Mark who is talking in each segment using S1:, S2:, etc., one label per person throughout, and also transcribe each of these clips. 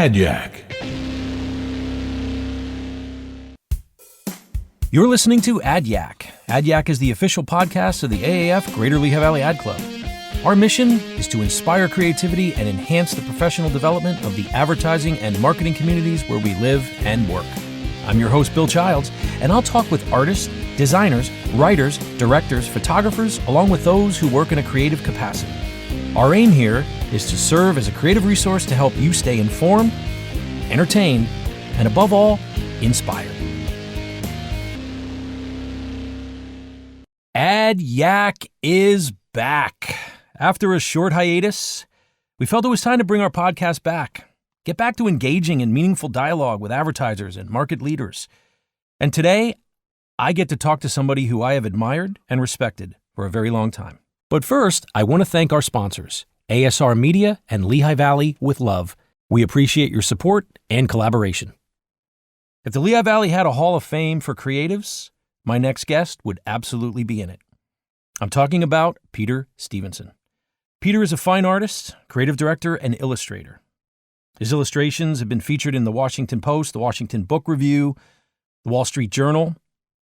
S1: AdYack.
S2: You're listening to AdYack. AdYack is the official podcast of the AAF Greater Lehigh Valley Ad Club. Our mission is to inspire creativity and enhance the professional development of the advertising and marketing communities where we live and work. I'm your host, Bill Childs, and I'll talk with artists, designers, writers, directors, photographers, along with those who work in a creative capacity. Our aim here is to serve as a creative resource to help you stay informed, entertained, and above all, inspired. AdYack is back. After a short hiatus, we felt it was time to bring our podcast back. Get back to engaging in meaningful dialogue with advertisers and market leaders. And today, I get to talk to somebody who I have admired and respected for a very long time. But first, I want to thank our sponsors, ASR Media and Lehigh Valley with Love. We appreciate your support and collaboration. If the Lehigh Valley had a Hall of Fame for creatives, my next guest would absolutely be in it. I'm talking about Peter Stevenson. Peter is a fine artist, creative director, and illustrator. His illustrations have been featured in the Washington Post, the Washington Book Review, the Wall Street Journal,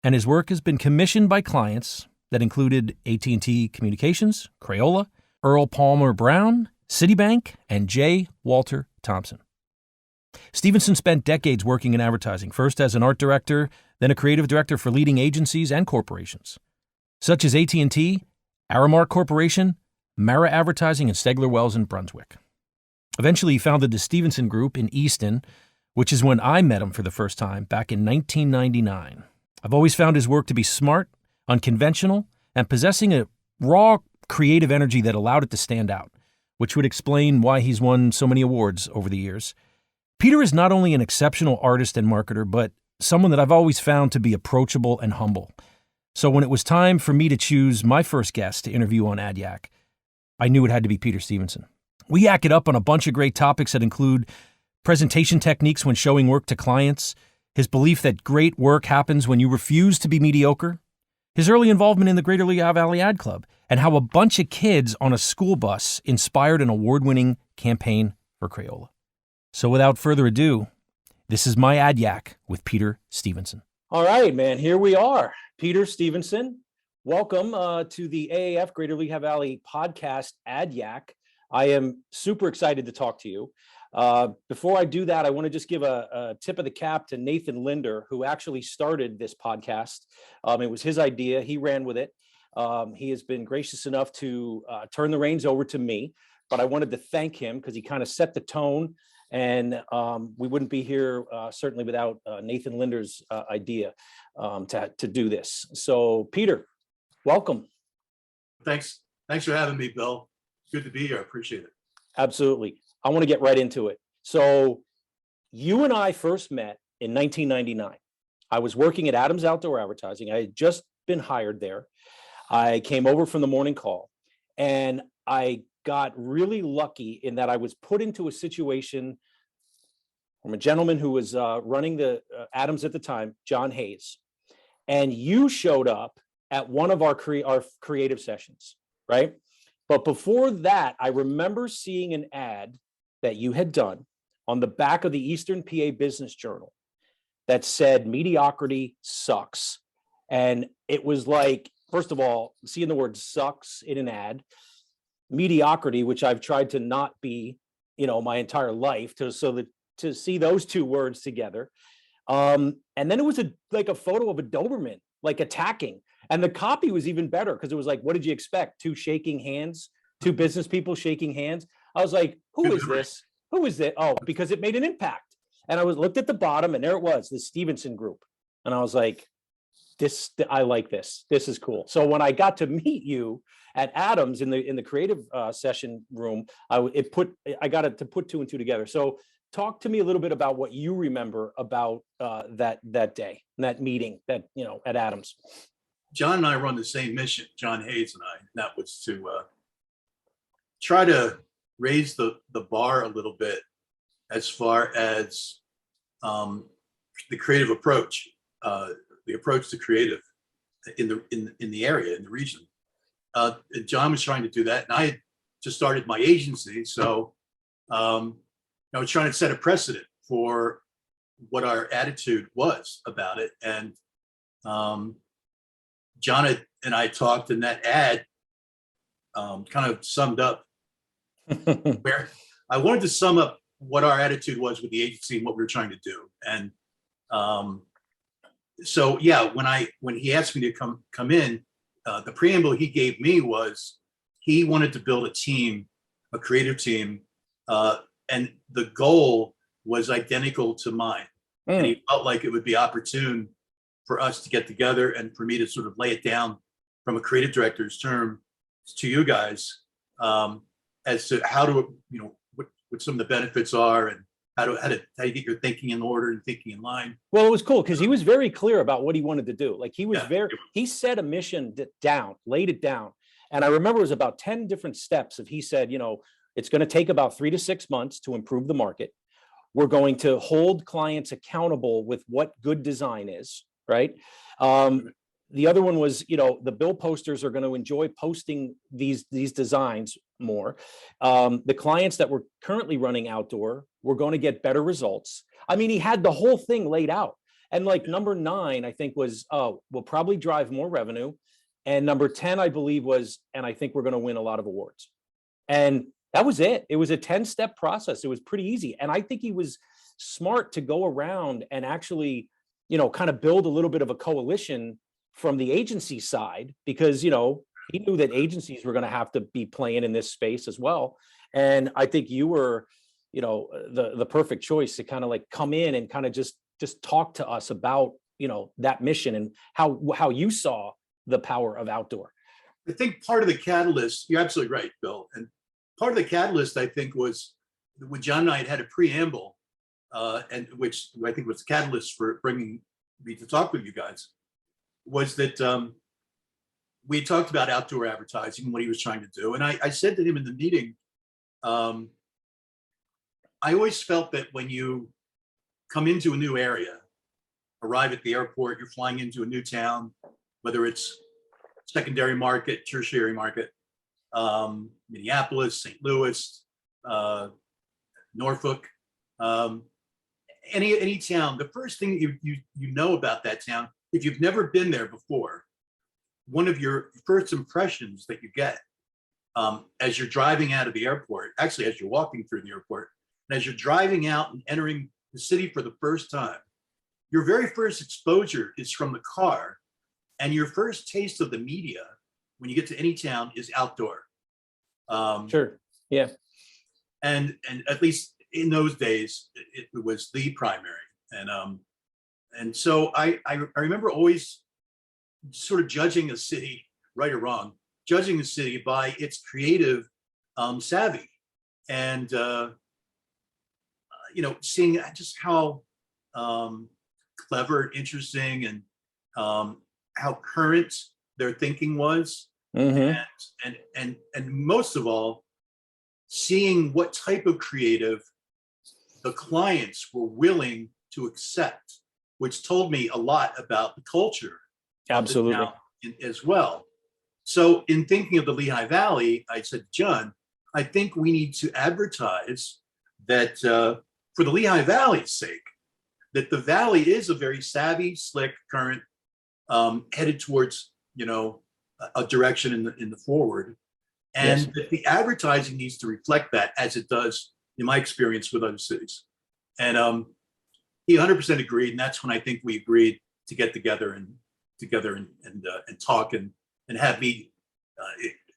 S2: and his work has been commissioned by clients that included AT&T Communications, Crayola, Earl Palmer Brown, Citibank, and J. Walter Thompson. Stevenson spent decades working in advertising, first as an art director, then a creative director for leading agencies and corporations, such as AT&T, Aramark Corporation, Mara Advertising, and Stegler Wells in Brunswick. Eventually, he founded the Stevenson Group in Easton, which is when I met him for the first time back in 1999. I've always found his work to be smart, unconventional, and possessing a raw creative energy that allowed it to stand out, which would explain why he's won so many awards over the years. Peter is not only an exceptional artist and marketer, but someone that I've always found to be approachable and humble. So when it was time for me to choose my first guest to interview on AdYack, I knew it had to be Peter Stevenson. We yak it up on a bunch of great topics that include presentation techniques when showing work to clients, his belief that great work happens when you refuse to be mediocre, his early involvement in the Greater Lehigh Valley Ad Club, and how a bunch of kids on a school bus inspired an award-winning campaign for Crayola. So without further ado, this is my AdYack with Peter Stevenson. All right, man, here we are. Peter Stevenson, welcome to the AAF Greater Lehigh Valley podcast AdYack. I am super excited to talk to you. Before I do that, I want to just give a tip of the cap to Nathan Linder, who actually started this podcast. It was his idea. He ran with it. He has been gracious enough to turn the reins over to me, but I wanted to thank him because he kind of set the tone, and we wouldn't be here certainly without Nathan Linder's idea to do this. So, Peter, welcome.
S3: Thanks for having me, Bill. Good to be here. I appreciate it.
S2: Absolutely. I want to get right into it. So you and I first met in 1999. I was working at Adams Outdoor Advertising. I had just been hired there. I came over from the morning call, and I got really lucky in that I was put into a situation from a gentleman who was running the Adams at the time, John Hayes. And you showed up at one of our creative sessions, right? But before that, I remember seeing an ad that you had done on the back of the Eastern PA Business Journal that said mediocrity sucks. And it was like, first of all, seeing the word sucks in an ad, mediocrity, which I've tried to not be, my entire life, to see those two words together. And then it was a photo of a Doberman, like attacking. And the copy was even better because it was like, what did you expect? Two shaking hands, two business people shaking hands. I was like, who is this? Who is it? Oh, because it made an impact. And I looked at the bottom, and there it was, the Stevenson Group. And I was like, I like this. This is cool. So when I got to meet you at Adams in the creative session room, I got it to put two and two together. So talk to me a little bit about what you remember about that day, that meeting at Adams.
S3: John and I run the same mission, John Hayes and I, and that was to try to raise the bar a little bit as far as the creative approach, the approach to creative in the area, in the region. John was trying to do that, and I had just started my agency, so know, trying to set a precedent for what our attitude was about it. And John and I talked, and that ad kind of summed up where I wanted to sum up what our attitude was with the agency and what we were trying to do. And so, yeah, when he asked me to come in, the preamble he gave me was he wanted to build a team, a creative team, and the goal was identical to mine. And he felt like it would be opportune for us to get together and for me to sort of lay it down from a creative director's term to you guys as to how to, what some of the benefits are and how you get your thinking in order and thinking in line.
S1: Well, it was cool because he was very clear about what he wanted to do. Like he set a mission down, laid it down. And I remember it was about 10 different steps of, he said, it's going to take about 3 to 6 months to improve the market. We're going to hold clients accountable with what good design is, right? The other one was, the bill posters are going to enjoy posting these designs more. The clients that were currently running outdoor were going to get better results. I mean, he had the whole thing laid out. And like number 9, I think was, we'll probably drive more revenue. And number 10, I believe was, and I think we're going to win a lot of awards. And that was it. It was a 10-step process. It was pretty easy. And I think he was smart to go around and actually, kind of build a little bit of a coalition from the agency side, because, he knew that agencies were going to have to be playing in this space as well. And I think you were, the perfect choice to kind of like come in and kind of just talk to us about, that mission and how you saw the power of outdoor.
S3: I think part of the catalyst, you're absolutely right, Bill. And part of the catalyst, I think, was when John and I had a preamble, and which I think was the catalyst for bringing me to talk with you guys, was that we talked about outdoor advertising and what he was trying to do. And I said to him in the meeting, I always felt that when you come into a new area, arrive at the airport, you're flying into a new town, whether it's secondary market, tertiary market, Minneapolis, St. Louis, Norfolk, any town, the first thing you know about that town, if you've never been there before, one of your first impressions that you get as you're driving out of the airport, actually as you're walking through the airport, and as you're driving out and entering the city for the first time, your very first exposure is from the car, and your first taste of the media when you get to any town is outdoor.
S1: Sure. Yeah.
S3: And at least in those days, it was the primary. And so I remember always sort of judging a city, right or wrong, judging a city by its creative savvy, and seeing just how clever, interesting, and how current their thinking was, and most of all, seeing what type of creative the clients were willing to accept, which told me a lot about the culture.
S1: Absolutely.
S3: As well. So in thinking of the Lehigh Valley, I said, John, I think we need to advertise that for the Lehigh Valley's sake, that the Valley is a very savvy, slick, current, headed towards, a direction in the forward. And
S1: Yes.
S3: that the advertising needs to reflect that, as it does in my experience with other cities. And he 100% agreed. And that's when I think we agreed to get together and talk and have me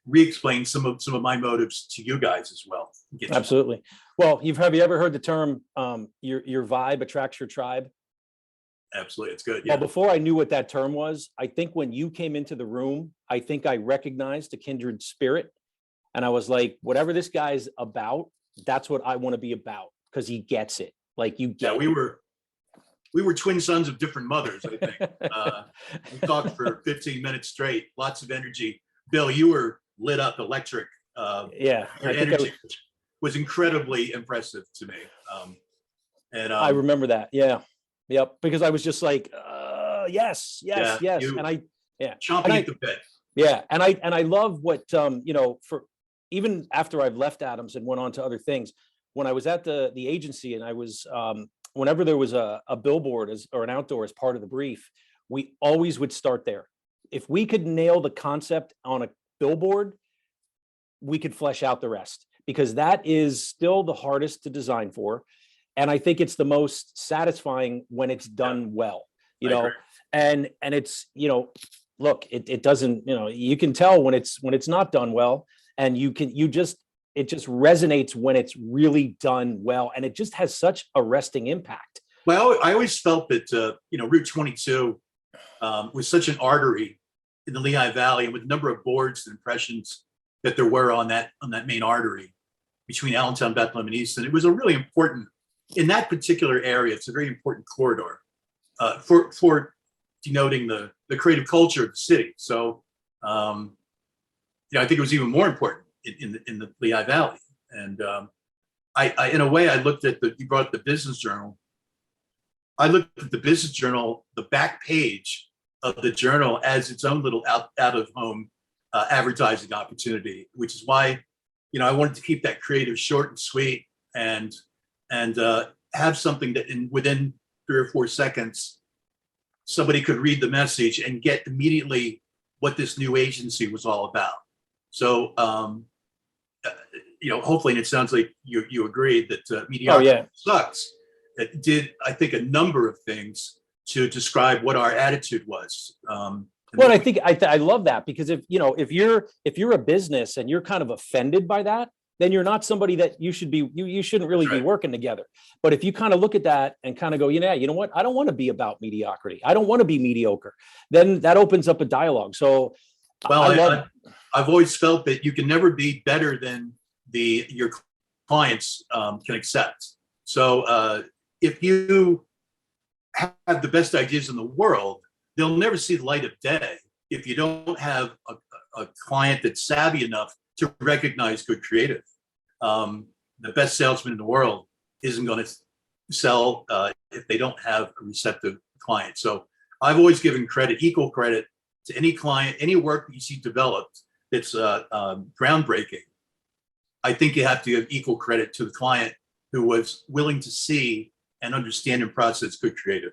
S3: re-explain some of my motives to you guys as well.
S1: Absolutely. Well, have you ever heard the term your vibe attracts your tribe?
S3: Absolutely. It's good. Yeah.
S1: Well, before I knew what that term was, I think when you came into the room, I think I recognized a kindred spirit. And I was like, whatever this guy's about, that's what I want to be about, because he gets it. Like you get
S3: we were twin sons of different mothers, I think. We talked for 15 minutes straight, lots of energy. Bill, you were lit up, electric.
S1: Yeah.
S3: Your energy was incredibly impressive to me.
S1: I remember that. Yeah. Yep. Because I was just like, yes. And
S3: chomping at the bit.
S1: Yeah. And I love what, for even after I've left Adams and went on to other things, when I was at the agency, and I was whenever there was a billboard or an outdoor as part of the brief, we always would start there. If we could nail the concept on a billboard, we could flesh out the rest, because that is still the hardest to design for. And I think it's the most satisfying when it's done well, you know, and it's, you know, look, it doesn't, you know, you can tell when it's not done well, and it just resonates when it's really done well. And it just has such a arresting impact.
S3: Well, I always felt that, you know, Route 22 was such an artery in the Lehigh Valley, and with the number of boards and impressions that there were on that main artery between Allentown, Bethlehem, and Easton, it was a really important, in that particular area, it's a very important corridor for denoting the creative culture of the city. So, you know, I think it was even more important in the Lehigh Valley. And I in a way, I looked at you brought up the Business Journal. I looked at the Business Journal, the back page of the journal, as its own little out of home advertising opportunity, which is why, you know, I wanted to keep that creative short and sweet, and have something that within 3 or 4 seconds, somebody could read the message and get immediately what this new agency was all about. So, you know, hopefully, and it sounds like you agreed that mediocrity sucks. It did, I think, a number of things to describe what our attitude was.
S1: Well, I think I love that, because if you're a business and you're kind of offended by that, then you're not somebody that you shouldn't really be working together. But if you kind of look at that and kind of go, you know what, I don't want to be about mediocrity. I don't want to be mediocre. Then that opens up a dialogue. So,
S3: well, I've always felt that you can never be better than your clients can accept. So if you have the best ideas in the world, they'll never see the light of day if you don't have a client that's savvy enough to recognize good creative. The best salesman in the world isn't going to sell if they don't have a receptive client. So I've always given equal credit to any client, any work that you see developed that's groundbreaking. I think you have to give equal credit to the client who was willing to see and understand and process good creative.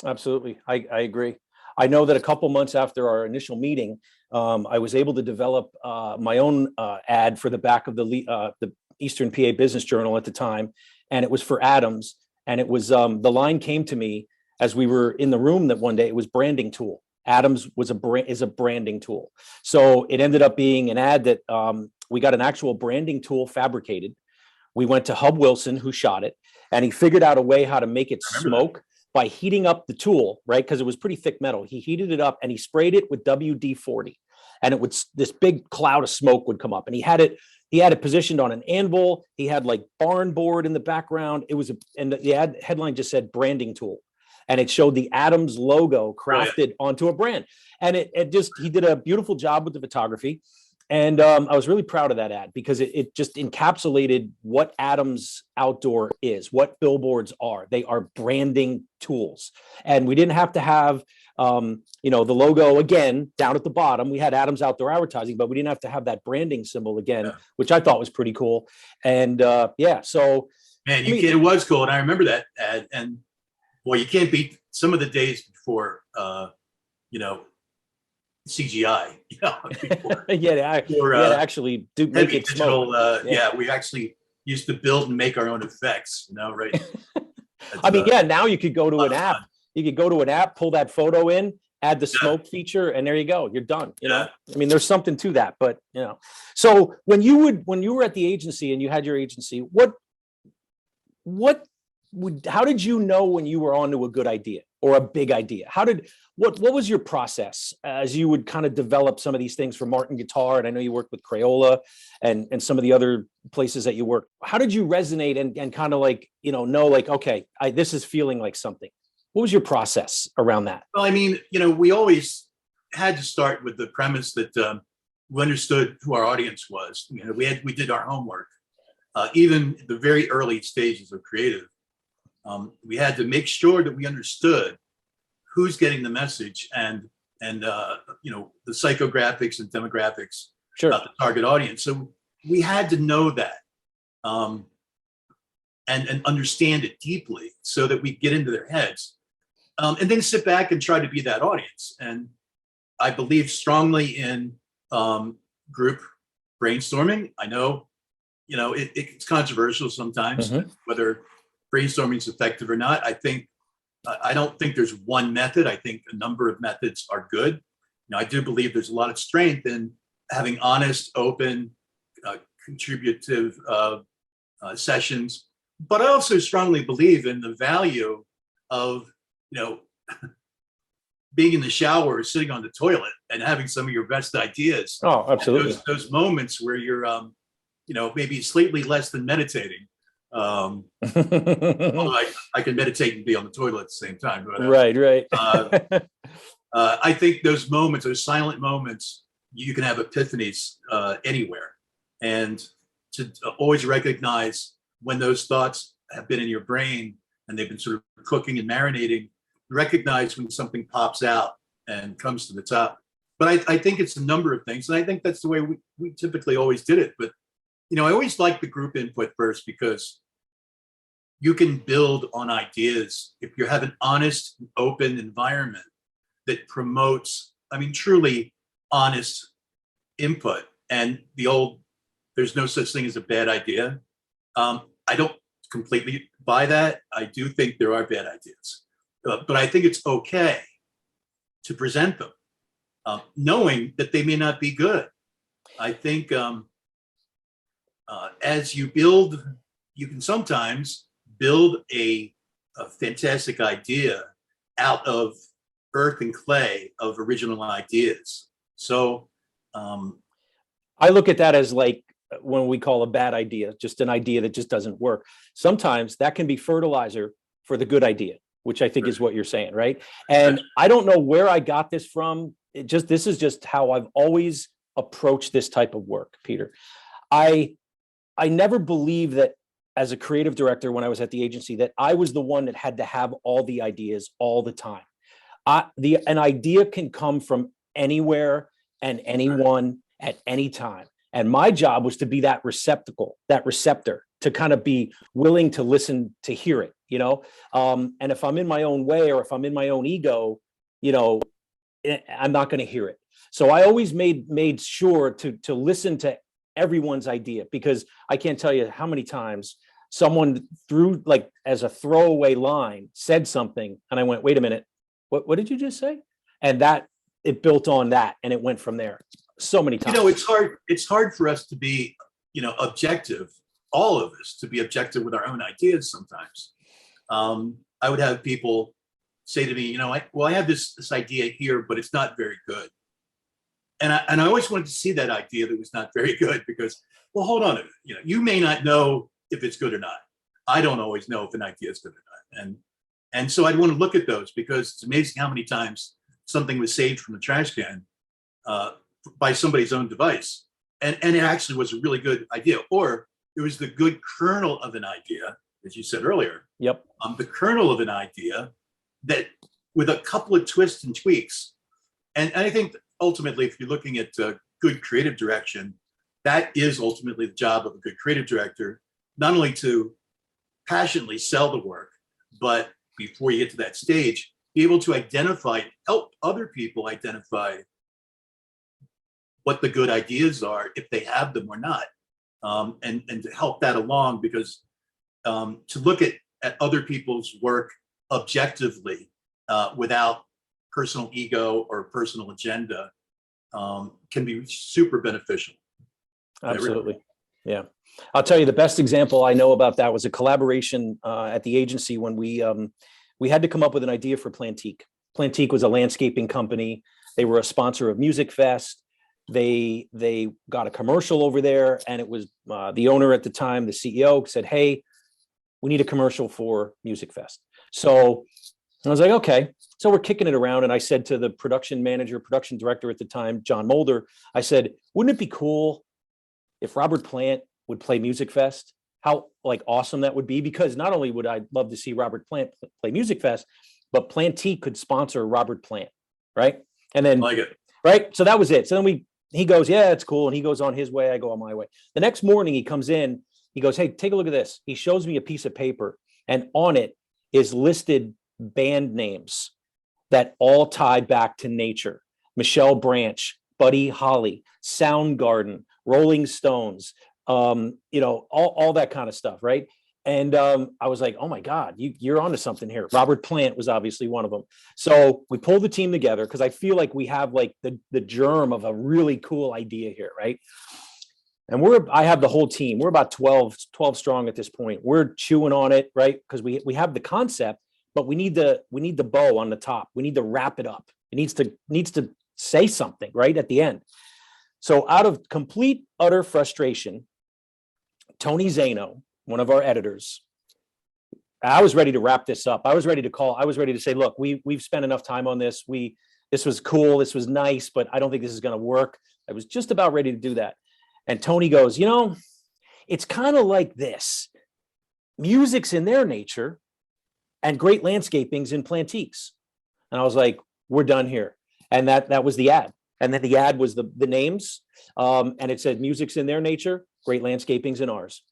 S3: Absolutely.
S1: I agree. I know that a couple months after our initial meeting, I was able to develop my own ad for the back of the Eastern PA Business Journal at the time, and it was for Adams. And it was the line came to me as we were in the room that one day. It was branding tool. Adams is a branding tool. So it ended up being an ad that we got an actual branding tool fabricated. We went to Hub Wilson, who shot it, and he figured out a way how to make it smoke by heating up the tool, right? Because it was pretty thick metal. He heated it up and he sprayed it with WD-40, and this big cloud of smoke would come up. And he had it positioned on an anvil. He had like barn board in the background. And the ad headline just said branding tool, and it showed the Adams logo crafted onto a brand. And he did a beautiful job with the photography. And I was really proud of that ad, because it just encapsulated what Adams Outdoor is, what billboards are. They are branding tools. And we didn't have to have, the logo again down at the bottom. We had Adams Outdoor Advertising, but we didn't have to have that branding symbol again, which I thought was pretty cool. And so.
S3: Man, it was cool. And I remember that ad. And boy, you can't beat some of the days before, CGI,
S1: actually do make it
S3: digital, we actually used to build and make our own effects, right?
S1: Now you could go to an app. You could go to an app, pull that photo in, add the smoke feature, and there you go. You're done. You know, there's something to that, but So when you were at the agency and you had your agency, how did you know when you were onto a good idea or a big idea? What was your process as you would kind of develop some of these things for Martin Guitar? And I know you worked with Crayola and some of the other places that you worked. How did you resonate and kind of okay, this is feeling like something? What was your process around that?
S3: Well, we always had to start with the premise that we understood who our audience was. We did our homework, even the very early stages of creative. We had to make sure that we understood who's getting the message and the psychographics and demographics about the target audience. So we had to know that. and understand it deeply so that we get into their heads, and then sit back and try to be that audience. And I believe strongly in group brainstorming. I know, it's controversial sometimes whether brainstorming is effective or not. I don't think there's one method. I think a number of methods are good. I do believe there's a lot of strength in having honest, open, contributive sessions. But I also strongly believe in the value of, being in the shower or sitting on the toilet and having some of your best ideas.
S1: Oh, absolutely.
S3: Those moments where you're, maybe slightly less than meditating. Although I can meditate and be on the toilet at the same time. But,
S1: right.
S3: I think those moments, those silent moments, you can have epiphanies anywhere. And to always recognize when those thoughts have been in your brain and they've been sort of cooking and marinating, recognize when something pops out and comes to the top. But I think it's a number of things. And I think that's the way we typically always did it. But, I always like the group input first, because you can build on ideas if you have an honest, open environment that promotes, truly honest input. And there's no such thing as a bad idea. I don't completely buy that. I do think there are bad ideas. But I think it's okay to present them, knowing that they may not be good. I think as you build, you can sometimes build a fantastic idea out of earth and clay of original ideas. So
S1: I look at that as like when we call a bad idea, just an idea that just doesn't work. Sometimes that can be fertilizer for the good idea, which I think is what you're saying, right? And I don't know where I got this from. This is just how I've always approached this type of work, Peter. I never believed that as a creative director, when I was at the agency, that I was the one that had to have all the ideas all the time. An idea can come from anywhere and anyone at any time. And my job was to be that receptacle, that receptor, to kind of be willing to listen, to hear it, and if I'm in my own way, or if I'm in my own ego, I'm not going to hear it. So I always made sure to listen to everyone's idea, because I can't tell you how many times someone threw, like, as a throwaway line, said something, and I went, wait a minute, what did you just say? And that it built on that, and it went from there so many times.
S3: It's hard for us to be, objective, all of us to be objective with our own ideas sometimes. I would have people say to me, I have this idea here, but it's not very good. And I always wanted to see that idea that was not very good, because, well, hold on a minute. You may not know if it's good or not. I don't always know if an idea is good or not. And so I'd want to look at those, because it's amazing how many times something was saved from the trash can by somebody's own device. And it actually was a really good idea. Or it was the good kernel of an idea, as you said earlier.
S1: Yep.
S3: The kernel of an idea that, with a couple of twists and tweaks. And I think ultimately, if you're looking at good creative direction, that is ultimately the job of a good creative director, not only to passionately sell the work, but before you get to that stage, be able to help other people identify what the good ideas are, if they have them or not, and to help that along, because to look at other people's work objectively without personal ego or personal agenda can be super beneficial.
S1: Absolutely. Yeah. I'll tell you, the best example I know about that was a collaboration at the agency when we had to come up with an idea for Plantique. Plantique was a landscaping company. They were a sponsor of Music Fest. They got a commercial over there, and it was the owner at the time, the CEO, said, "Hey, we need a commercial for Music Fest." So I was like, okay. So we're kicking it around, and I said to the production director at the time, John Mulder, I said, "Wouldn't it be cool if Robert Plant would play Music Fest? How awesome that would be, because not only would I love to see Robert Plant play Music Fest, but Plantique could sponsor Robert Plant, right?" And then,
S3: like it.
S1: Right. So that was it. So then he goes, "Yeah, it's cool." And he goes on his way. I go on my way. The next morning he comes in, he goes, hey, take a look at this. He shows me a piece of paper, and on it is listed band names that all tie back to nature. Michelle Branch, Buddy Holly, Soundgarden, Rolling Stones, all that kind of stuff, right? And I was like, oh my God, you're onto something here. Robert Plant was obviously one of them. So we pulled the team together because I feel like we have like the germ of a really cool idea here, right? And I have the whole team. We're about 12 strong at this point. We're chewing on it, right? Because we have the concept, but we need the bow on the top. We need to wrap it up. It needs to say something right at the end. So out of complete, utter frustration, Tony Zano, one of our editors, I was ready to wrap this up. I was ready to say, look, we've spent enough time on this. This was cool. This was nice, but I don't think this is going to work. I was just about ready to do that. And Tony goes, it's kind of like this. Music's in their nature and great landscaping's in Plantiques. And I was like, we're done here. And that was the ad. And then the ad was the names. And it said music's in their nature, great landscaping's in ours.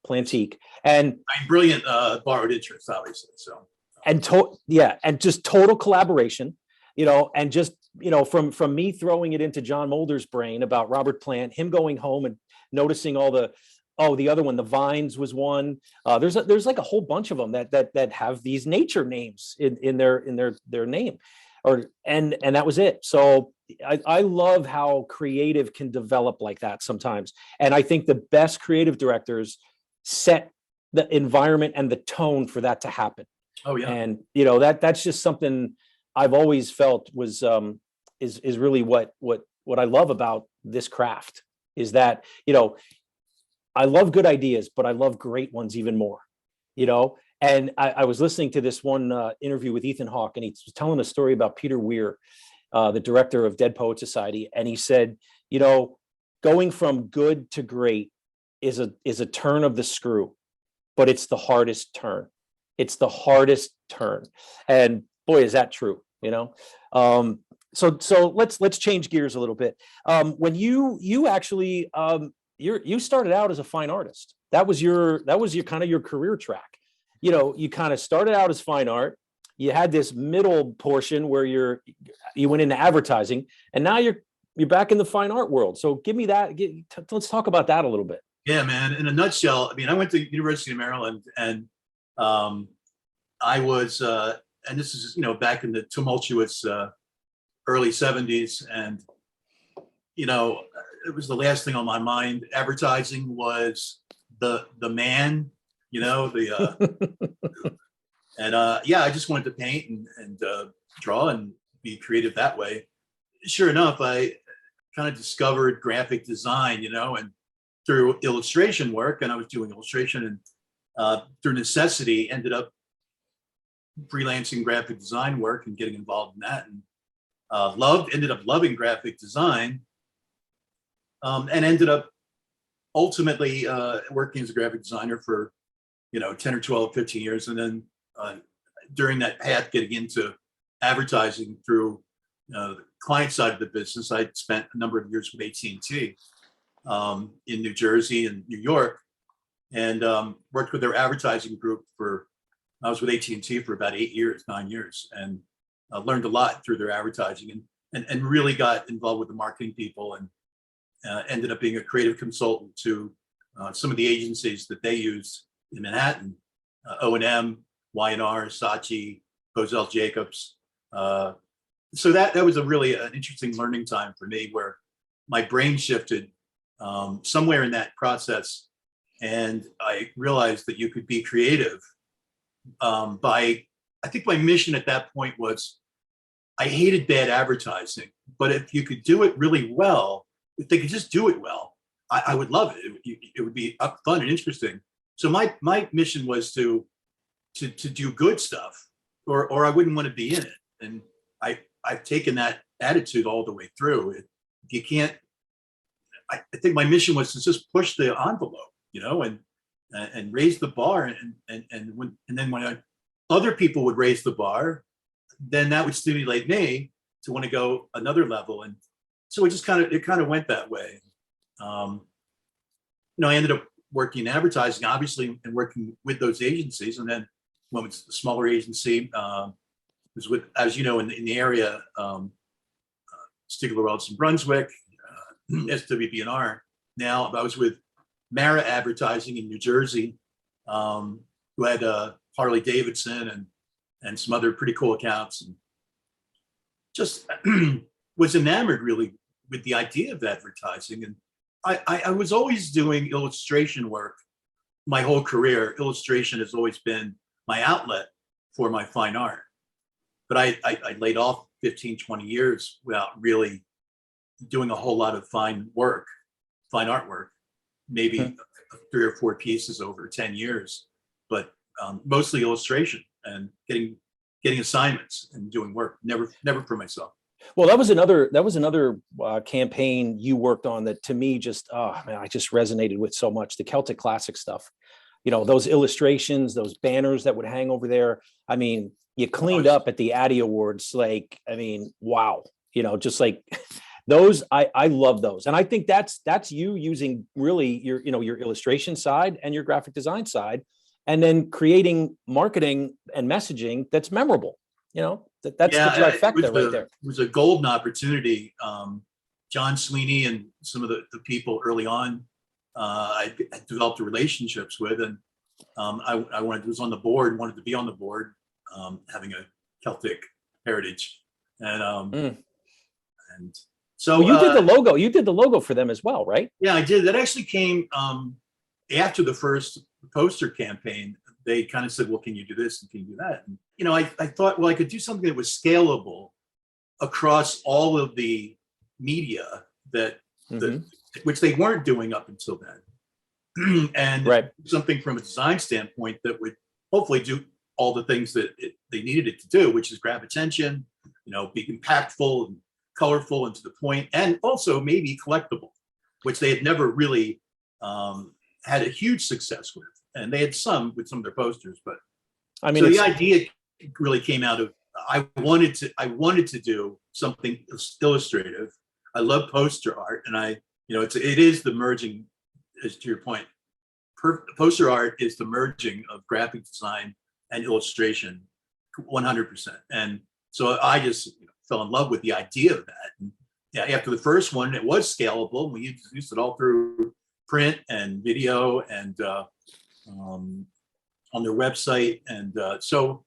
S1: Plantique. And
S3: brilliant borrowed interest, obviously. So
S1: and just total collaboration, and just from me throwing it into John Mulder's brain about Robert Plant, him going home and noticing all the other one, the Vines was one. There's like a whole bunch of them that have these nature names in their name, and that was it. So I love how creative can develop like that sometimes, and I think the best creative directors set the environment and the tone for that to happen.
S3: Oh yeah,
S1: and that's just something I've always felt was is really what I love about this craft is that I love good ideas, but I love great ones even more. And I was listening to this one interview with Ethan Hawke, and he was telling a story about Peter Weir, the director of Dead Poet Society, and he said, going from good to great is a turn of the screw, but it's the hardest turn. It's the hardest turn, and boy, is that true. So let's change gears a little bit. When you actually you started out as a fine artist. That was your kind of your career track. You kind of started out as fine art. You had this middle portion where you went into advertising, and now you're back in the fine art world. So give me that. Let's talk about that a little bit.
S3: Yeah, man. In a nutshell, I mean, I went to University of Maryland, and I was, and this is back in the tumultuous early 70s, and it was the last thing on my mind. Advertising was the man, and I just wanted to paint and draw and be creative that way. Sure enough, I kind of discovered graphic design, and through illustration work, and I was doing illustration, and through necessity ended up freelancing graphic design work and getting involved in that, and ended up loving graphic design, and ended up ultimately working as a graphic designer for 10 or 12, 15 years, and then during that path getting into advertising through the client side of the business. I spent a number of years with AT&T in New Jersey and New York, and worked with their advertising group I was with AT&T for about 9 years, and learned a lot through their advertising, and really got involved with the marketing people, and ended up being a creative consultant to some of the agencies that they used in Manhattan, O&M, Y&R, Saatchi, Cozell Jacobs. So that was an interesting learning time for me, where my brain shifted somewhere in that process, and I realized that you could be creative I think my mission at that point was, I hated bad advertising, but if you could do it really well, if they could just do it well, I would love it. It would be fun and interesting. So my mission was to do good stuff, or I wouldn't want to be in it. And I've taken that attitude all the way through. You can't. I think my mission was to just push the envelope, and raise the bar, and then when other people would raise the bar, then that would stimulate me to want to go another level. And so it kind of went that way. I ended up working in advertising, obviously, and working with those agencies. And then when it's a smaller agency, was with, as you know, in the area, Stigler Wells in Brunswick, SWB&R. Now I was with Mara Advertising in New Jersey, who had Harley Davidson and some other pretty cool accounts, and just was enamored really with the idea of advertising. And I was always doing illustration work my whole career. Illustration has always been my outlet for my fine art. But I laid off 15, 20 years without really doing a whole lot of fine artwork, maybe 3 or 4 pieces over 10 years, but mostly illustration and getting assignments and doing work, never for myself.
S1: Well, that was another campaign you worked on that to me just, oh man, I just resonated with so much. The Celtic Classic stuff, those illustrations, those banners that would hang over there. I mean, you cleaned up at the AdDyack Awards. Like, I mean, wow, just like those, I love those. And I think that's you using really your illustration side and your graphic design side, and then creating marketing and messaging that's memorable. That's the trifecta right there. It
S3: was a golden opportunity. John Sweeney and some of the people early on, I developed relationships with, and I was on the board, wanted to be on the board, having a Celtic heritage, and so
S1: you did the logo. You did the logo for them as well, right?
S3: Yeah, I did. That actually came after the first poster campaign. They kind of said, well, can you do this and can you do that? And, I thought, well, I could do something that was scalable across all of the media which they weren't doing up until then. And something from a design standpoint that would hopefully do all the things that they needed it to do, which is grab attention, be impactful and colorful and to the point, and also maybe collectible, which they had never really had a huge success with. And they had some with some of their posters, but I mean, so the idea really came out of I wanted to do something illustrative. I love poster art, and it is the merging, as to your point. Poster art is the merging of graphic design and illustration, 100%. And so I just fell in love with the idea of that. And yeah, after the first one, it was scalable. We used it all through print and video and on their website, and so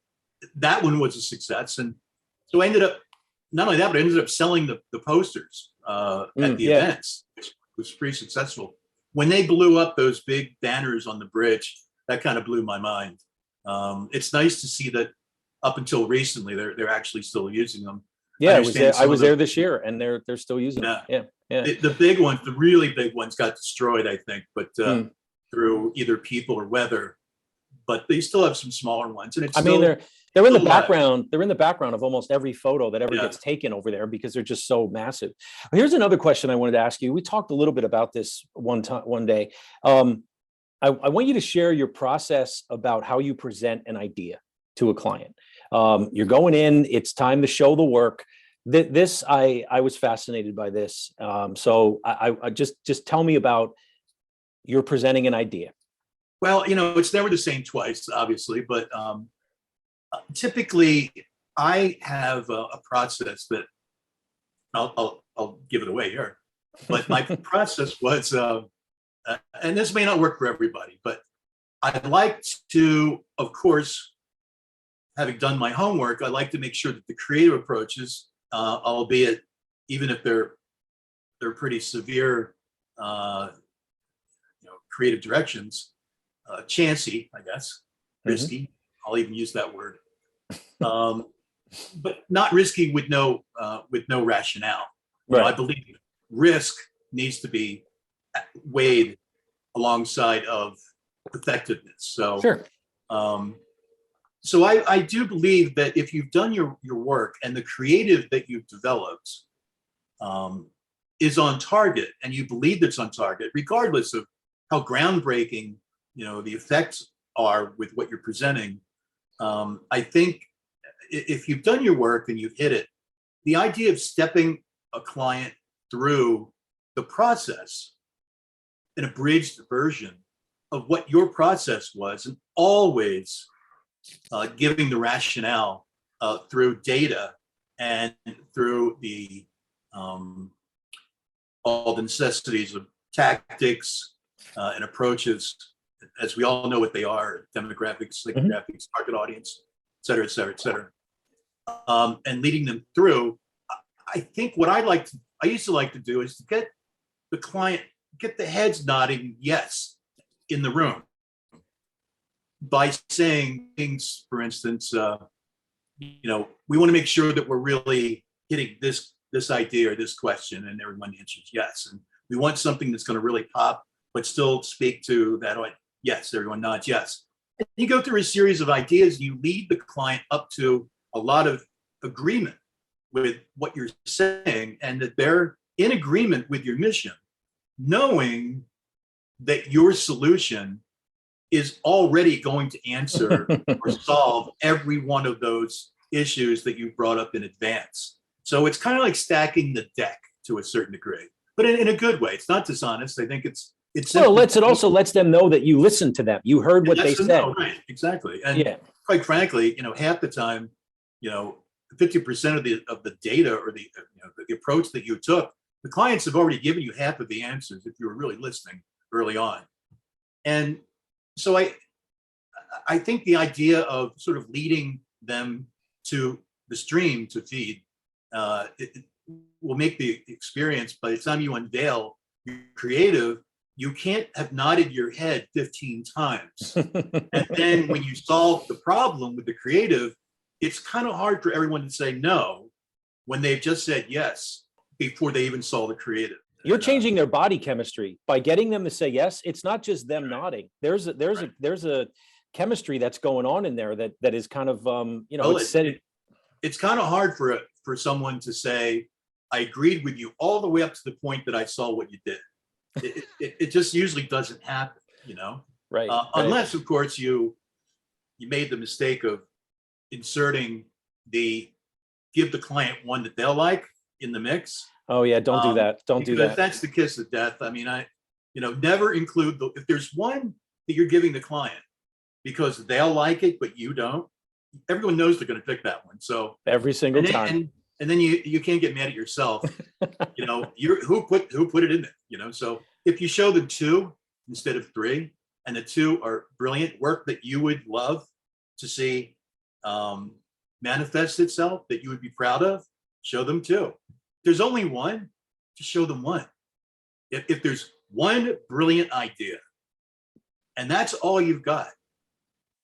S3: that one was a success. And so I ended up, not only that, but I ended up selling the posters at the events, which was pretty successful. When they blew up those big banners on the bridge, that kind of blew my mind. It's nice to see that up until recently they're actually still using them.
S1: Yeah, I was there this year, and they're still using them. Yeah.
S3: The big ones, the really big ones, got destroyed, I think, but through either people or weather. But they still have some smaller ones, and
S1: they're in the background. They're in the background of almost every photo that ever gets taken over there because they're just so massive. Here's another question I wanted to ask you. We talked a little bit about this one day. I want you to share your process about how you present an idea to a client. You're going in, it's time to show the work. I was fascinated by this. So I just tell me about you're presenting an idea.
S3: Well, it's never the same twice, obviously, but typically I have a process that I'll give it away here. But my process was, and this may not work for everybody, but I'd like to, of course, having done my homework, I like to make sure that the creative approaches, albeit even if they're pretty severe, creative directions, chancy, I guess, risky. I'll even use that word, but not risky with no rationale. Right. I believe risk needs to be weighed alongside of effectiveness. So,
S1: sure.
S3: So I do believe that if you've done your work and the creative that you've developed is on target, and you believe it's on target, regardless of how groundbreaking the effects are with what you're presenting, I think if you've done your work and you've hit it, the idea of stepping a client through the process in a bridged version of what your process was, and always giving the rationale through data and through the all the necessities of tactics and approaches, as we all know what they are: demographics, psychographics, target audience, et cetera, et cetera, et cetera, and leading them through. I think what I used to like to do is to get the client, get the heads nodding yes in the room by saying things, for instance, we want to make sure that we're really hitting this idea or this question, and everyone answers yes. And we want something that's going to really pop, but still speak to that. Yes, everyone nods yes. And you go through a series of ideas. You lead the client up to a lot of agreement with what you're saying, and that they're in agreement with your mission, knowing that your solution is already going to answer or solve every one of those issues that you brought up in advance. So it's kind of like stacking the deck to a certain degree, but in a good way. It's not dishonest. I think it's
S1: well, it also lets them know that you listened to them. You heard what they said.
S3: Right, exactly. And quite frankly, half the time, 50% of the data or the approach that you took, the clients have already given you half of the answers if you were really listening early on. And so I think the idea of sort of leading them to the stream to feed, it will make the experience, by the time you unveil your creative, you can't have nodded your head 15 times. And then when you solve the problem with the creative, it's kind of hard for everyone to say no when they've just said yes before they even saw the creative.
S1: You're changing their body chemistry by getting them to say yes. It's not just them nodding. There's a chemistry that's going on in there that is kind of
S3: it's kind of hard for someone to say, I agreed with you all the way up to the point that I saw what you did. It just usually doesn't happen,
S1: Right.
S3: Unless, of course, you made the mistake of inserting give the client one that they'll like in the mix.
S1: Oh yeah, don't do that. Don't do that.
S3: That's the kiss of death. I mean, never include if there's one that you're giving the client because they'll like it, but you don't. Everyone knows they're going to pick that one. So
S1: every single time.
S3: And then you can't get mad at yourself. Who put it in there? So if you show them 2 instead of 3, and the 2 are brilliant work that you would love to see manifest itself, that you would be proud of, show them 2. There's only one, just show them 1. If there's one brilliant idea, and that's all you've got,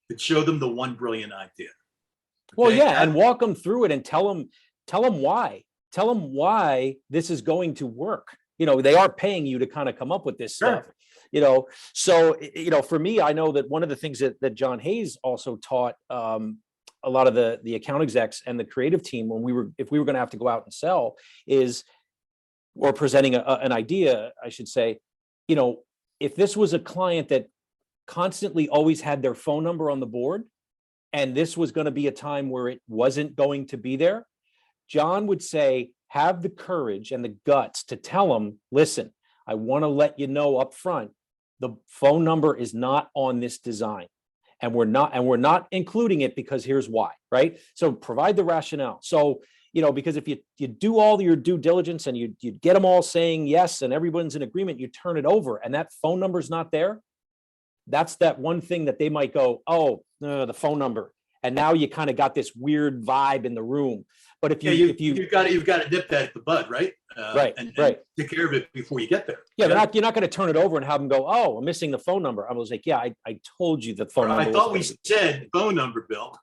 S3: then show them the one brilliant idea. Okay?
S1: Well, yeah, and walk them through it and tell them why. Tell them why this is going to work. They are paying you to kind of come up with this stuff.
S3: Sure.
S1: So for me, I know that one of the things that John Hayes also taught a lot of the account execs and the creative team if we were going to have to go out and sell or presenting an idea, I should say, if this was a client that constantly always had their phone number on the board, and this was going to be a time where it wasn't going to be there, John would say, have the courage and the guts to tell them, listen, I want to let you know up front, the phone number is not on this design. And we're not including it because here's why, right? So provide the rationale. So, because if you do all your due diligence and you get them all saying yes and everyone's in agreement, you turn it over and that phone number's not there, that's that one thing that they might go, oh, no, the phone number. And now you kind of got this weird vibe in the room. But if you've got to nip that at the bud, right? And take care of it before you get there.
S2: Yeah, you're not going to turn it over and have them go, "Oh, I'm missing the phone number." I was like, "Yeah, I told you the phone number."
S3: I thought we said phone number, Bill.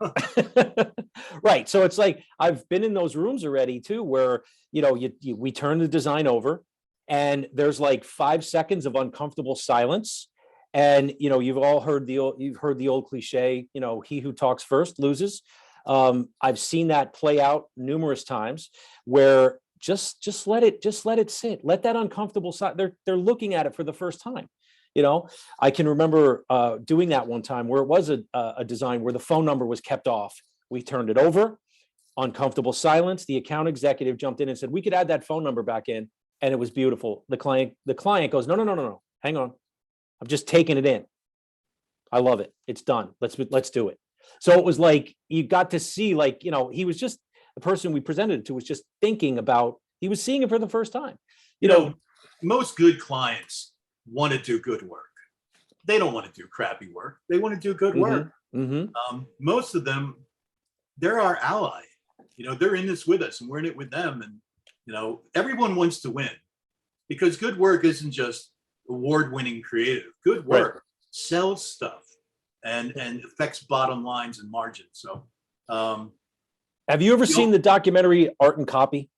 S1: Right. So it's like I've been in those rooms already too, where we turn the design over, and there's like 5 seconds of uncomfortable silence. And you've heard the old cliche, he who talks first loses. I've seen that play out numerous times where just let it sit. Let that uncomfortable side. They're looking at it for the first time. I can remember doing that one time where it was a design where the phone number was kept off. We turned it over, uncomfortable silence. The account executive jumped in and said, we could add that phone number back in. And it was beautiful. The client goes, no, hang on. I'm just taking it in. I love it. It's done. Let's do it. So it was like, you got to see, like, he was just, the person we presented it to was just thinking about, he was seeing it for the first time.
S3: You know, most good clients want to do good work. They don't want to do crappy work. They want to do good work. Most of them, they're our ally. They're in this with us and we're in it with them. And, everyone wants to win, because good work isn't just award-winning creative. Good work sells stuff and affects bottom lines and margins. So,
S1: have you ever seen the documentary Art and Copy?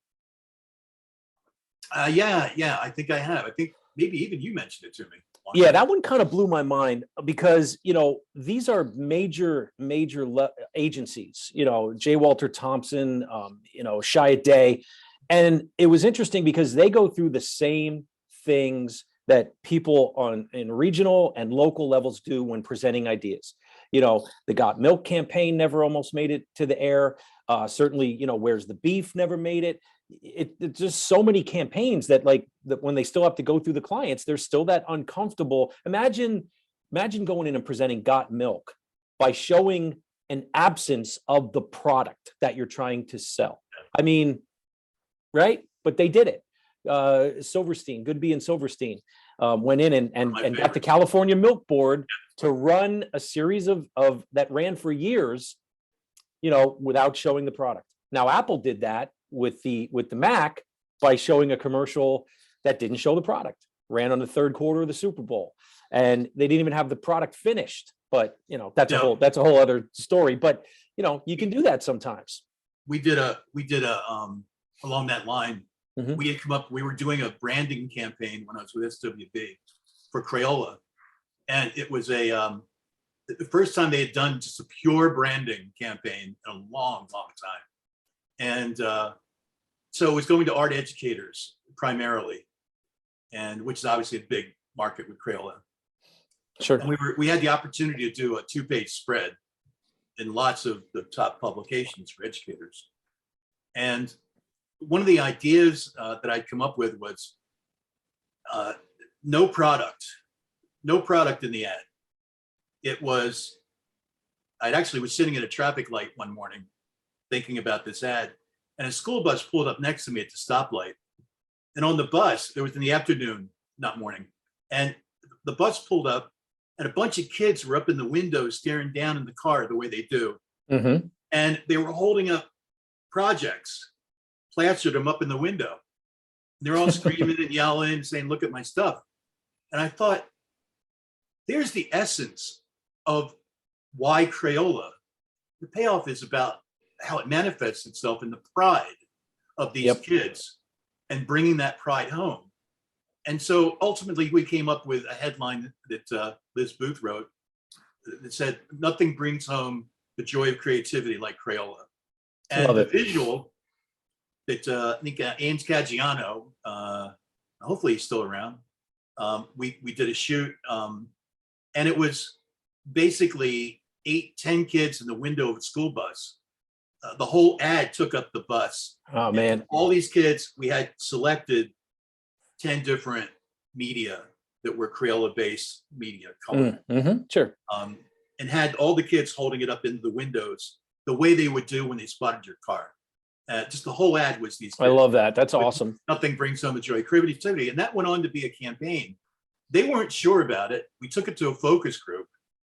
S3: Yeah, I think I have. I think maybe even you mentioned it to me.
S1: Yeah, that one kind of blew my mind, because, these are major agencies, J. Walter Thompson, Shia Day. And it was interesting because they go through the same things that people in regional and local levels do when presenting ideas. The Got Milk campaign never almost made it to the air. Certainly, Where's the Beef never made it. It's just so many campaigns that when they still have to go through the clients, there's still that uncomfortable. Imagine going in and presenting Got Milk by showing an absence of the product that you're trying to sell. I mean, right? But they did it. Silverstein, Goodby and Silverstein went in and got the California Milk Board to run a series of that ran for years, without showing the product. Now, Apple did that with the Mac by showing a commercial that didn't show the product, ran on the third quarter of the Super Bowl, and they didn't even have the product finished. But that's a whole other story. But you can do that sometimes.
S3: We did a along that line. We were doing a branding campaign when I was with SWB for Crayola, and it was the first time they had done just a pure branding campaign in a long time. And so it was going to art educators primarily, and which is obviously a big market with Crayola.
S1: Sure.
S3: And we had the opportunity to do a 2-page spread in lots of the top publications for educators. And one of the ideas that I'd come up with was no product in the ad. It was, I actually was sitting at a traffic light one morning thinking about this ad, and a school bus pulled up next to me at the stoplight. And on the bus, it was in the afternoon, not morning, and the bus pulled up, and a bunch of kids were up in the window staring down in the car the way they do. And they were holding up projects, plastered them up in the window. They're all screaming and yelling and saying, "Look at my stuff." And I thought, there's the essence of why Crayola. The payoff is about how it manifests itself in the pride of these kids and bringing that pride home. And so ultimately we came up with a headline that Liz Booth wrote that said, "Nothing brings home the joy of creativity like Crayola." And the visual that I think Ames Caggiano, hopefully he's still around, we did a shoot, and it was basically 8-10 kids in the window of a school bus. The whole ad took up the bus.
S1: Oh, man.
S3: And all these kids, we had selected 10 different media that were Crayola-based media color.
S1: Sure.
S3: And had all the kids holding it up into the windows the way they would do when they spotted your car. Just the whole ad was these kids.
S1: I love that. That's awesome.
S3: Nothing brings home the joy of creativity. And that went on to be a campaign. They weren't sure about it. We took it to a focus group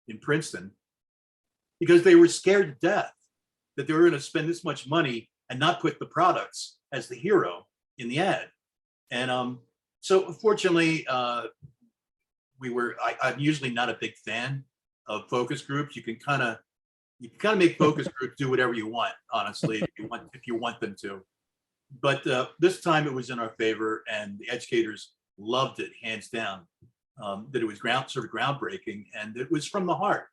S3: in Princeton because they were scared to death that they were going to spend this much money and not put the products as the hero in the ad. And so unfortunately, I'm usually not a big fan of focus groups. You can kind of make focus groups do whatever you want, honestly, if you want them to. But this time it was in our favor, and the educators loved it, hands down. That it was sort of groundbreaking, and it was from the heart,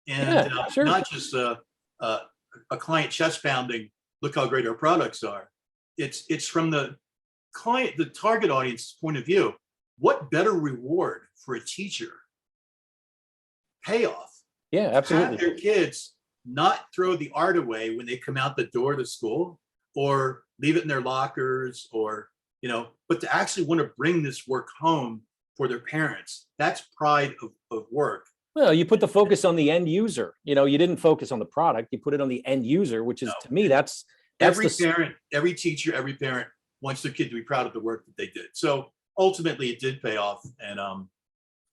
S3: and not just a client chest pounding. Look how great our products are. It's from the client, the target audience's point of view. What better reward for a teacher? Payoff.
S1: Yeah, absolutely.
S3: Have their kids not throw the art away when they come out the door to school, or leave it in their lockers, or but to actually want to bring this work home for their parents. That's pride of work.
S1: Well, you put the focus on the end user. You didn't focus on the product. You put it on the end user, which is
S3: No.
S1: to me, that's
S3: Every
S1: the
S3: parent, every teacher, every parent wants their kid to be proud of the work that they did. So ultimately, it did pay off, and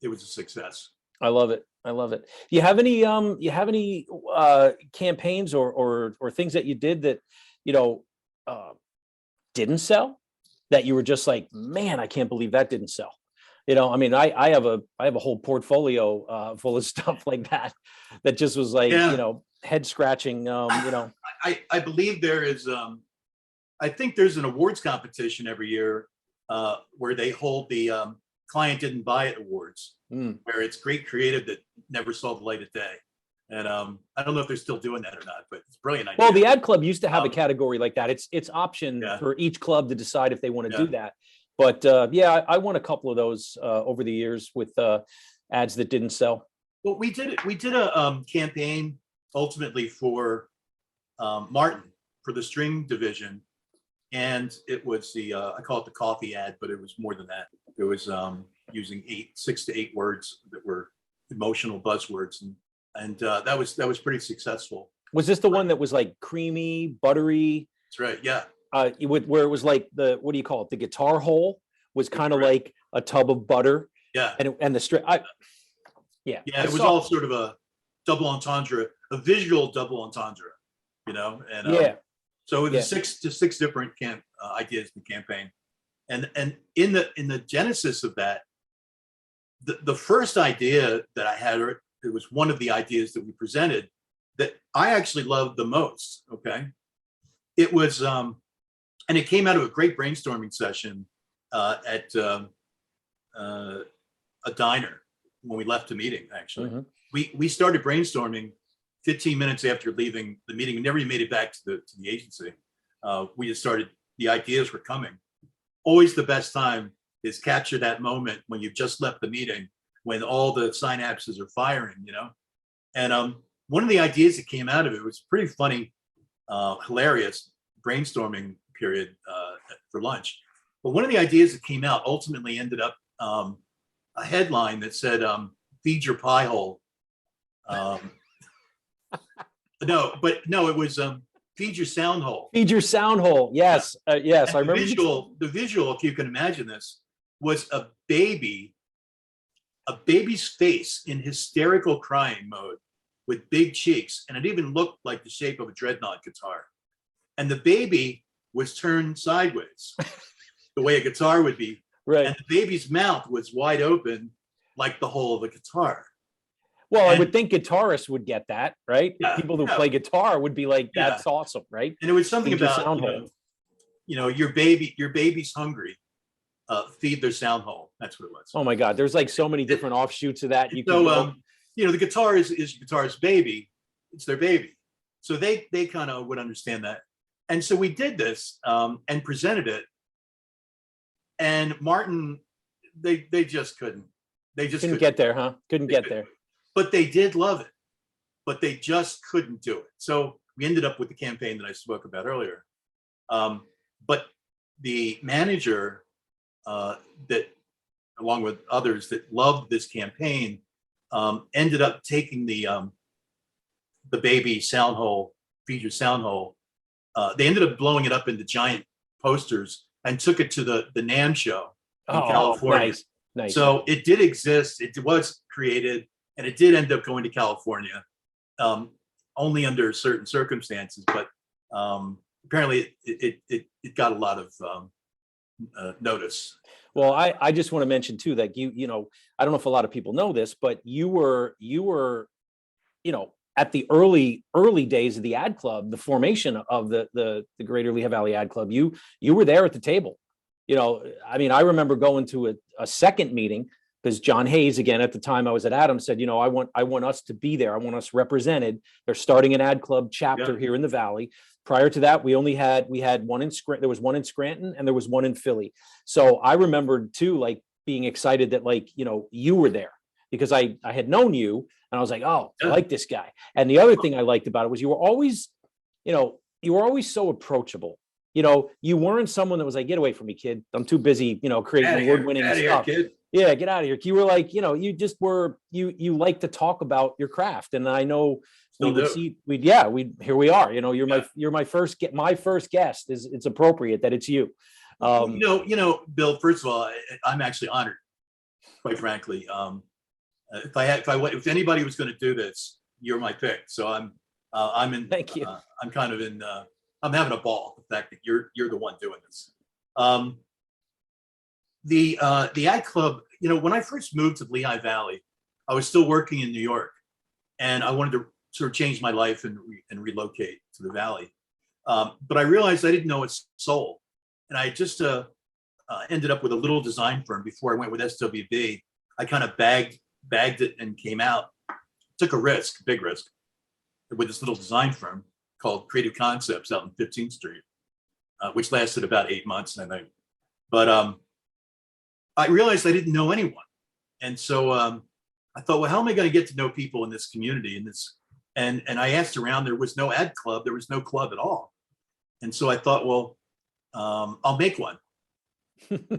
S3: it was a success.
S1: I love it. I love it. You have any campaigns or things that you did that, uh, didn't sell, that you were just like, man, I can't believe that didn't sell. I mean, I have a whole portfolio full of stuff like that just was like,
S3: Yeah.
S1: head scratching,
S3: I believe there is, I think there's an awards competition every year where they hold the client didn't buy it awards, where it's great creative that never saw the light of day. And I don't know if they're still doing that or not, but it's a brilliant idea.
S1: Well, the ad club used to have a category like that. It's option
S3: Yeah.
S1: for each club to decide if they want to
S3: Yeah.
S1: do that. But yeah, I won a couple of those over the years with ads that didn't sell.
S3: Well, we did a campaign ultimately for Martin for the string division, and it was I call it the coffee ad, but it was more than that. It was using 6 to 8 words that were emotional buzzwords, and that was pretty successful.
S1: Was this the one that was like creamy, buttery?
S3: That's right. Yeah.
S1: Where it was like what do you call it? The guitar hole was kind of like a tub of butter.
S3: Yeah.
S1: And the string. Yeah.
S3: Yeah. It was all sort of a double entendre, a visual double entendre, and
S1: yeah.
S3: So it was 6 different ideas in the campaign, and in the genesis of that, the first idea that I had, or it was one of the ideas that we presented that I actually loved the most. Okay, it was and it came out of a great brainstorming session at a diner when we left the meeting. Actually, we started brainstorming 15 minutes after leaving the meeting. We never even made it back to the agency. We just started. The ideas were coming. Always the best time is capture that moment when you've just left the meeting, when all the synapses are firing. And one of the ideas that came out of it was pretty funny, hilarious brainstorming period for lunch. But one of the ideas that came out ultimately ended up a headline that said, "Feed your pie hole." No, it was "Feed your sound hole."
S1: Feed your sound hole. Yes, yes, I remember.
S3: The visual, if you can imagine this, was a baby's face in hysterical crying mode with big cheeks, and it even looked like the shape of a dreadnought guitar. And the baby was turned sideways, the way a guitar would be.
S1: Right.
S3: And the baby's mouth was wide open, like the hole of a guitar.
S1: Well, I would think guitarists would get that, right?
S3: Yeah,
S1: People who play guitar would be like, "That's awesome," right?
S3: And it was something
S1: Feed your
S3: about
S1: sound hole.
S3: your baby's hungry. Feed their sound hole. That's what it was.
S1: Oh my God, there's like so many different offshoots of that.
S3: The guitar is guitar's baby. It's their baby. So they kind of would understand that. And so we did this and presented it. And Martin, they just couldn't. They just
S1: couldn't get there, huh? Couldn't get there.
S3: But they did love it. But they just couldn't do it. So we ended up with the campaign that I spoke about earlier. But the manager that, along with others that loved this campaign, ended up taking the baby sound hole, feed your sound hole. They ended up blowing it up into giant posters and took it to the NAMM show in California.
S1: Nice.
S3: So it did exist. It was created, and it did end up going to California, only under certain circumstances. But apparently, it got a lot of notice.
S1: Well, I just want to mention too that I don't know if a lot of people know this, but you were at the early days of the ad club, the formation of the Greater Lehigh Valley Ad Club. You were there at the table. I mean, I remember going to a second meeting because John Hayes, again at the time I was at Adam, said, I want us to be there. I want us represented. They're starting an ad club chapter here in the Valley. Prior to that, we had one in Scranton. There was one in Scranton and there was one in Philly. So I remembered too, like being excited that you were there because I had known you and I was like, oh, I like this guy. And the other thing I liked about it was you were always so approachable. You weren't someone that was like, get away from me, kid. I'm too busy, creating award-winning stuff. Yeah, get out of here. You were like, you just were, you like to talk about your craft. And I know
S3: Still do.
S1: here we are, you're
S3: Yeah.
S1: my first guest it's appropriate that it's you.
S3: Bill, first of all, I'm actually honored, quite frankly. If anybody was going to do this, you're my pick. So
S1: Thank you.
S3: I'm kind of in, I'm having a ball, the fact that you're the one doing this. The Ad Club, when I first moved to Lehigh Valley, I was still working in New York, and I wanted to sort of change my life and relocate to the Valley. But I realized I didn't know its soul, and I just ended up with a little design firm before I went with SWB. I kind of bagged it and came out. Took a big risk, with this little design firm called Creative Concepts out on 15th Street, which lasted about 8 months, I think. But I realized I didn't know anyone. And so I thought, well, how am I going to get to know people in this community? And I asked around, there was no ad club. There was no club at all. And so I thought, well, I'll make one.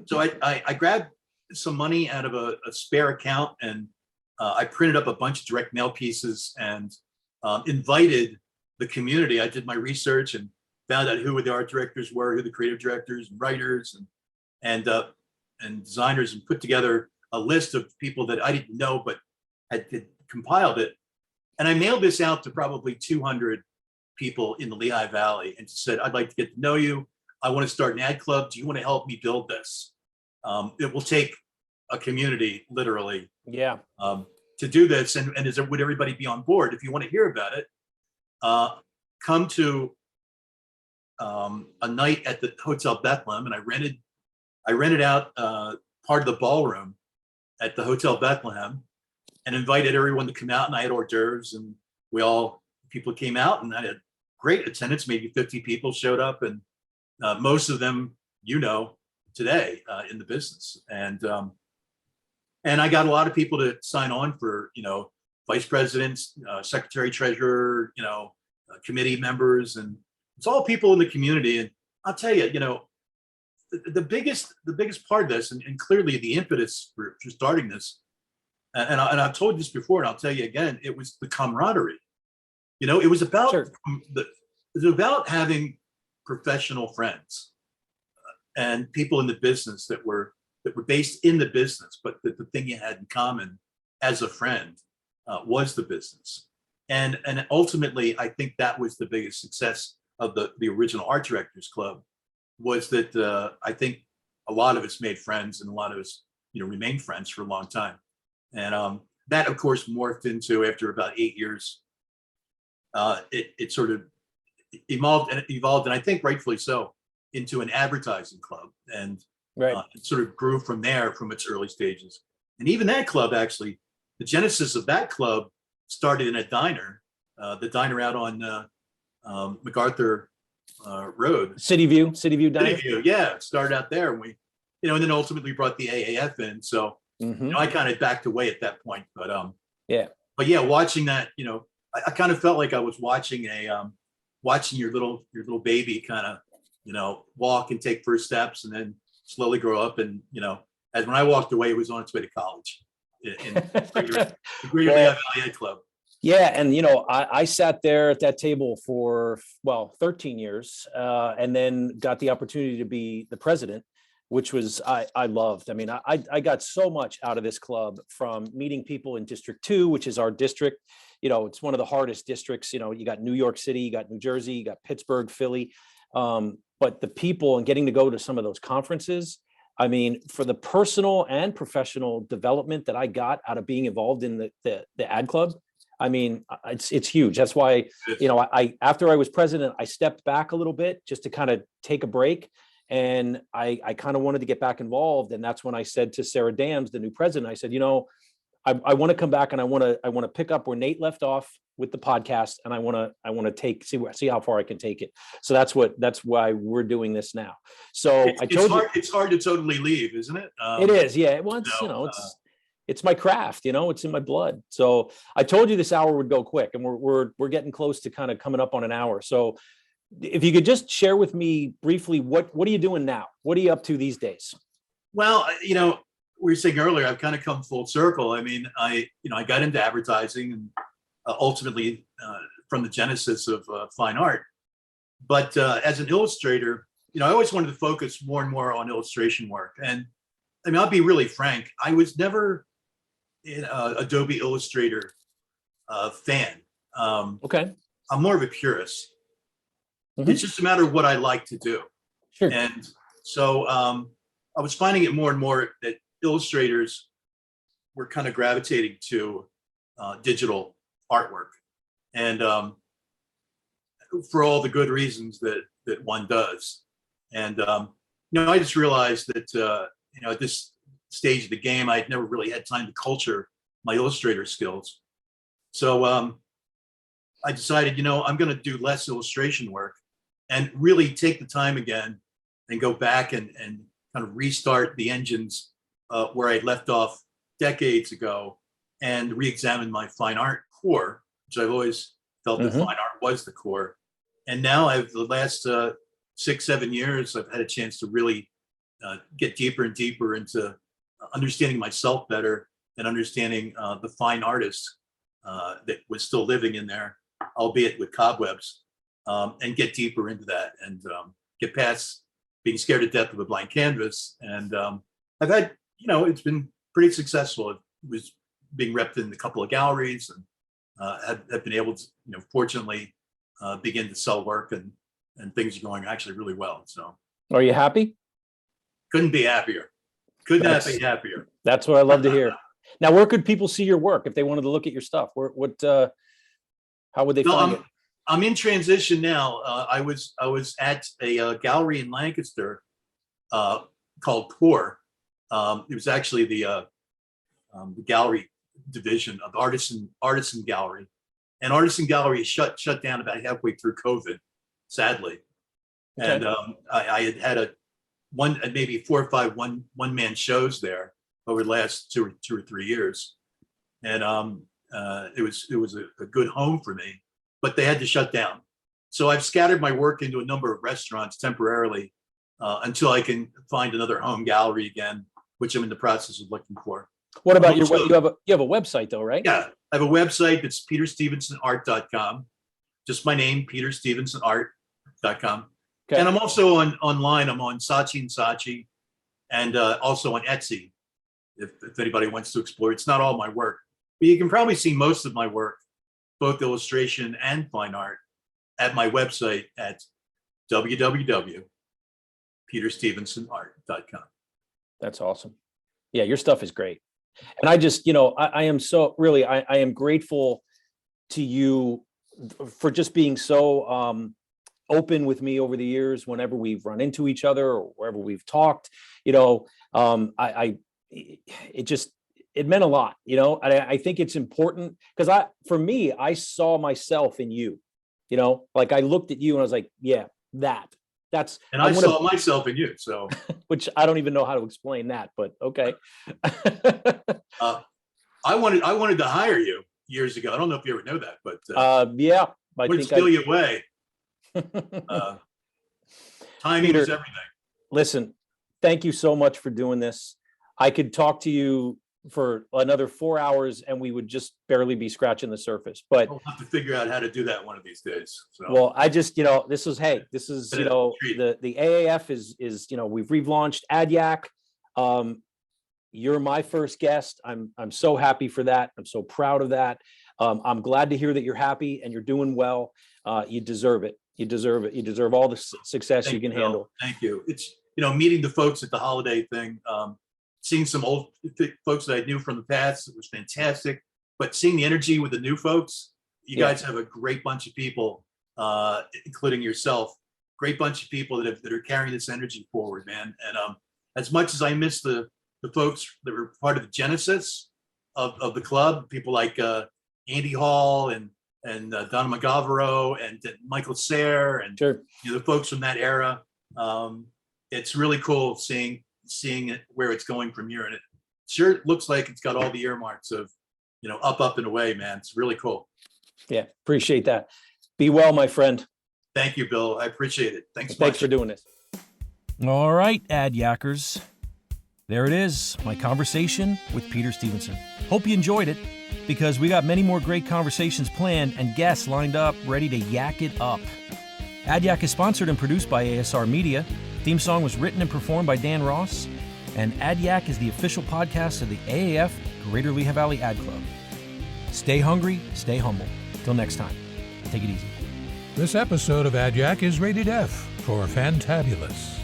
S3: So I grabbed some money out of a spare account, and I printed up a bunch of direct mail pieces and invited the community. I did my research and found out who the art directors were, who the creative directors and writers and designers, and put together a list of people that I didn't know but had compiled it. And I mailed this out to probably 200 people in the Lehigh Valley and said, I'd like to get to know you. I want to start an ad club. Do you want to help me build this? It will take a community, literally, to do this. And would everybody be on board? If you want to hear about it, come to a night at the Hotel Bethlehem. And I rented out part of the ballroom at the Hotel Bethlehem and invited everyone to come out. And I had hors d'oeuvres, and people came out, and I had great attendance. Maybe 50 people showed up, and most of them, today in the business. And I got a lot of people to sign on for, vice presidents, secretary, treasurer, committee members, and it's all people in the community. And I'll tell you, the biggest part of this, and clearly the impetus for starting this, and I've told this before, and I'll tell you again, it was the camaraderie. It was about having professional friends and people in the business that were based in the business, but the thing you had in common as a friend was the business. And ultimately, I think that was the biggest success of the original Art Directors Club, was that I think a lot of us made friends, and a lot of us, remained friends for a long time. And that, of course, morphed into, after about 8 years, it sort of evolved, and I think rightfully so, into an advertising club. And it sort of grew from there, from its early stages. And even that club, actually, the genesis of that club started in a diner, the diner out on MacArthur Road.
S1: City View Diner.
S3: City View, yeah. It started out there, and and then ultimately brought the AAF in. So I kind of backed away at that point, but watching that, I kind of felt like I was watching watching your little baby kind of, walk and take first steps, and then slowly grow up. And as when I walked away, it was on its way to college in the Greater Lehigh Valley Ed Club.
S1: Yeah. And, I sat there at that table for, 13 years, and then got the opportunity to be the president, which was, I loved. I mean, I got so much out of this club, from meeting people in District 2, which is our district. It's one of the hardest districts. You got New York City, you got New Jersey, you got Pittsburgh, Philly. But the people, and getting to go to some of those conferences, I mean, for the personal and professional development that I got out of being involved in the ad club, I mean, it's huge. That's why, I after I was president, I stepped back a little bit just to kind of take a break. And I kind of wanted to get back involved. And that's when I said to Sarah Dams, the new president, I said, I want to come back, and I want to pick up where Nate left off with the podcast, and I want to see how far I can take it. So that's why we're doing this now. So
S3: it's hard to totally leave, isn't it?
S1: It is, yeah. Well, it's my craft, it's in my blood. So I told you this hour would go quick, and we're getting close to kind of coming up on an hour. So if you could just share with me briefly, what are you doing now? What are you up to these days?
S3: Well, we were saying earlier, I've kind of come full circle. I mean, I got into advertising and ultimately from the genesis of fine art. But as an illustrator, I always wanted to focus more and more on illustration work. And I mean, I'll be really frank. I was never an Adobe Illustrator fan.
S1: Okay.
S3: I'm more of a purist.
S1: Mhm.
S3: It's just a matter of what I like to do.
S1: Sure.
S3: And so I was finding it more and more that illustrators were kind of gravitating to digital artwork. And for all the good reasons that one does. And, I just realized that, at this stage of the game, I'd never really had time to culture my illustrator skills. So I decided, I'm going to do less illustration work and really take the time again and go back and kind of restart the engines where I left off decades ago and re-examine my fine art core, which I've always felt that fine art was the core. And now I've the last 6-7 years, I've had a chance to really get deeper and deeper into understanding myself better and understanding the fine artist that was still living in there, albeit with cobwebs, and get deeper into that and get past being scared to death of a blank canvas. And I've had, it's been pretty successful. It was being repped in a couple of galleries and have been able to, fortunately begin to sell work and things are going actually really well. So
S1: Are you happy?
S3: couldn't be happier. Could not be happier.
S1: That's what I love to hear. Now, where could people see your work if they wanted to look at your stuff? How would they find it?
S3: I'm in transition now. I was at a gallery in Lancaster called Poor. It was actually the gallery division of Artisan Gallery, and Artisan Gallery shut down about halfway through COVID, sadly.
S1: Okay.
S3: And I had maybe 4 or 5 one-man shows there over the last 2 or 3 years, and it was a good home for me. But they had to shut down, so I've scattered my work into a number of restaurants temporarily until I can find another home gallery again, which I'm in the process of looking for.
S1: What about you have a website though, right?
S3: Yeah, I have a website that's peterstevensonart.com. Just my name, peterstevensonart.com. Okay. And I'm also online. I'm on Saatchi and Saatchi, and also on Etsy. If anybody wants to explore, it's not all my work, but you can probably see most of my work, both illustration and fine art, at my website at www.peterstevensonart.com.
S1: That's awesome. Yeah, your stuff is great. And I just, I am so really, I am grateful to you for just being so open with me over the years whenever we've run into each other or wherever we've talked. It meant a lot, I think it's important because for me, I saw myself in you, like I looked at you and I was like, yeah, that's.
S3: And I saw myself in you, so.
S1: Which I don't even know how to explain that, but okay.
S3: I wanted to hire you years ago. I don't know if you ever know that, but
S1: yeah,
S3: I would steal you away. Timing
S1: Peter,
S3: is everything.
S1: Listen, thank you so much for doing this. I could talk to you for another 4 hours and we would just barely be scratching the surface, but
S3: I'll have to figure out how to do that one of these days. So.
S1: Well, I just, this is the AAF is, we've relaunched AdYack. You're my first guest. I'm so happy for that. I'm so proud of that. I'm glad to hear that you're happy and you're doing well. You deserve it. You deserve it. You deserve all the success you can handle.
S3: Thank you. It's, meeting the folks at the holiday thing, seeing some old folks that I knew from the past, it was fantastic. But seeing the energy with the new folks, you guys have a great bunch of people, including yourself, great bunch of people that are carrying this energy forward, man. And as much as I miss the folks that were part of the genesis of the club, people like Andy Hall and Donna McGavero and Michael Sayre and
S1: sure.
S3: The folks from that era, it's really cool seeing it where it's going from here, and it sure looks like it's got all the earmarks of up and away, man. It's really cool.
S1: Yeah, appreciate that. Be well, my friend.
S3: Thank you, Bill. I appreciate it. Thanks
S1: for doing this.
S2: All right, AdYackers. There it is, my conversation with Peter Stevenson. Hope you enjoyed it, because we got many more great conversations planned and guests lined up ready to yak it up. AdYack is sponsored and produced by ASR Media. Theme song was written and performed by Dan Ross. And AdYack is the official podcast of the AAF Greater Lehigh Valley Ad Club. Stay hungry, stay humble. Till next time, take it easy.
S4: This episode of AdYack is rated F for Fantabulous.